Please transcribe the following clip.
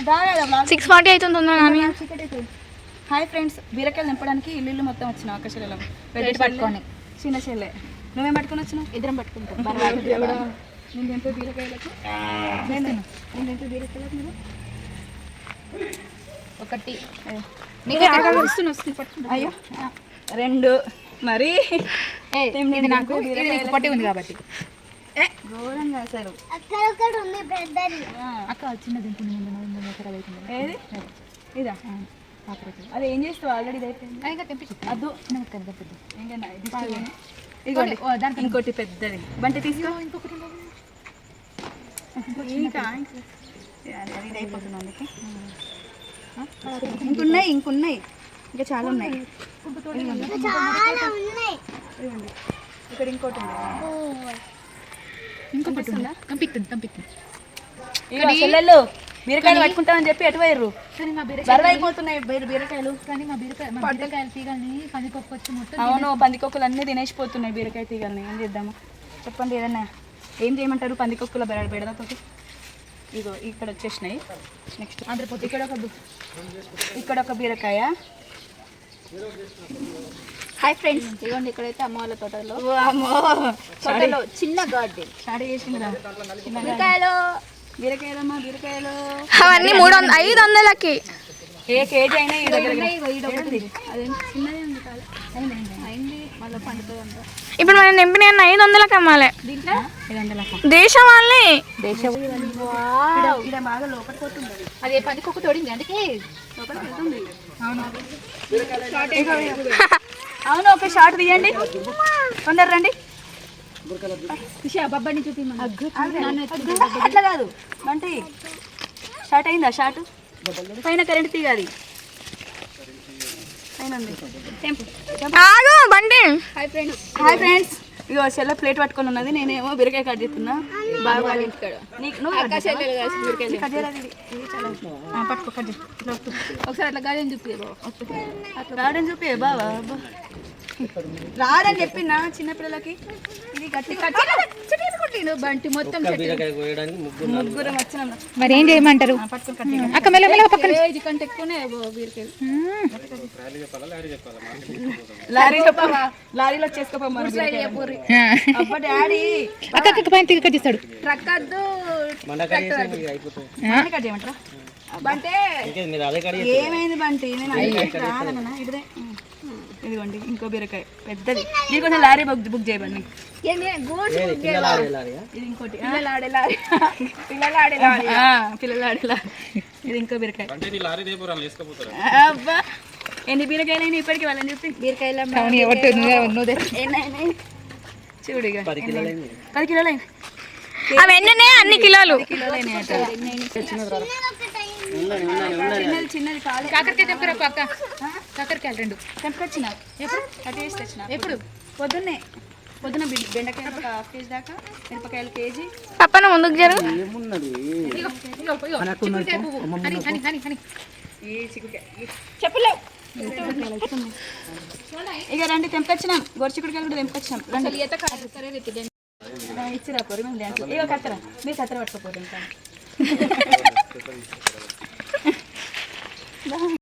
6:40 అవుతుంది తొందరగా. Hi friends, బీరకాయలు నింపడానికి ఇల్లు మొత్తం వచ్చిన ఆకాశాలలో పట్టుకొని. చిన్న చెల్లె నువ్వేం పట్టుకొని వచ్చినావు? ఇద్దరం పట్టుకుంటాం. నేను ఎంతో బీరకాయలకు నేను ఎంతో బీరకాయలకు మీరు ఒకటి వస్తుంది. అయ్యో 2 మరి ఇది నాకు పట్టి ఉంది కాబట్టి ఘోరంగా అసలు అక్క చిన్నది ఏది ఇదా? అది ఏం చేస్తావు? ఆల్రెడీ అయిపోయింది. తెప్పించు అద్దు దానికి ఇంకోటి పెద్దది బంటి తీసుకో. ఇంకొకటి ఇది అయిపోతుంది అందుకే. ఇంకున్నాయి ఇంకా చాలా ఉన్నాయి. ఇక్కడ ఇంకోటి చెల్లెళ్ళు బీరకాయలు పట్టుకుంటామని చెప్పి ఎటు పోయారు? అయిపోతున్నాయి బీరకాయలు. బీరకాయలు తీగల్ని పందికొక్కు వచ్చి మొత్తం. అవును, పందికొక్కులు అన్నీ తినేసిపోతున్నాయి బీరకాయ తీగల్ని. ఏం చేద్దాము చెప్పండి, ఏదన్నా ఏం చేయమంటారు? పందికొక్కుల బెడదతోటి ఇగో ఇక్కడ వచ్చేసినాయి. నెక్స్ట్ ఆంధ్రపోతే ఇక్కడ ఒక బీరకాయ. హాయ్ ఫ్రెండ్స్, ఇదిగోండి ఇక్కడైతే అమ్మ వాళ్ళ తోటలో చిన్న గార్డెన్ స్టార్ట్ చేసింది. బీరకాయలమ్మా బీరకాయలు అవన్నీ 500కి ఏ కేజీ అయినా ఈ దగ్గర. ఇప్పుడు మనం నింపిన 500కి అమ్మాలి. దేశం వాళ్ళే బాగా లోపలికి పోతుంది. అదే పందికొక్కు తోడింది అందుకే లోపలికి వెళ్తుంది. అవును ఒక షార్ట్ తీయండి, తొందర రండి. బబ్బని చూపి అట్లా కాదు బంటి, షార్ట్ అయిందా? షార్ట్ పైన కరెంట్ తీయాలి. బండి. హాయ్ ఫ్రెండ్స్, ఇగో చెల్ల ప్లేట్ పట్టుకొని ఉన్నది, నేనేమో బీరకాయ కట్ చేస్తున్నా. బాగా పట్టుకో కట్ చేసి ఒకసారి అట్లా గార్డెన్ చూపి. గార్డెన్ చూపి బావా. రాడని చెప్పిన చిన్నపిల్లలకి ఇది గట్టి బంటి మొత్తం ముగ్గురం వచ్చినాం. మరి ఏం చేయమంటారు? అక్క మెల్ల పక్కన కంటే ఎక్కువనే బీరకాయలు. లారీలో చేసుకోపోయి అబ్బా డాడీ అక్క పైన తిరిగి కట్టిస్తాడు. ట్రక్ వద్దు కట్ చేయమంటారా? బంటే ఏమైంది బంటి? నేను రాదన్నా ఇదే. ఇదిగోండి ఇంకో బీరకాయ పెద్దది. దీనికోసం లారీ బుక్ చేయబండి. ఇది ఇంకోటి పిల్లలాడే లారీ. ఇది ఇంకో బీరకాయ. అబ్బా ఎన్ని బీరకాయలు అయినా ఇప్పటికి వాళ్ళని చెప్పి బీరకాయలు చూడు. ఇక 10 కిలోలు అయినా అన్ని కిలోలు. చిన్నది కాకరకాయ తెంపరకు అక్క. కాకరకాయలు 2 తెంపుకొచ్చిన. ఎప్పుడు కట్ చేసి తెచ్చిన? ఎప్పుడు? పొద్దున్న బెండకాయలు ఒక ½ కేజీ దాకా, మిరపకాయలు కేజీ. పప్పన ముందుకు జరుగు. చెప్పలేవు. ఇక రండి తెంపుకొచ్చినాం. గొరచిక్కుడికాయలు కూడా తెంపుకొచ్చినాం. ఇచ్చిరా పొరి మేము డ్యాన్స్. ఇక కత్తెర మీరు కత్తెర పట్టుకోపోతే ఇంకా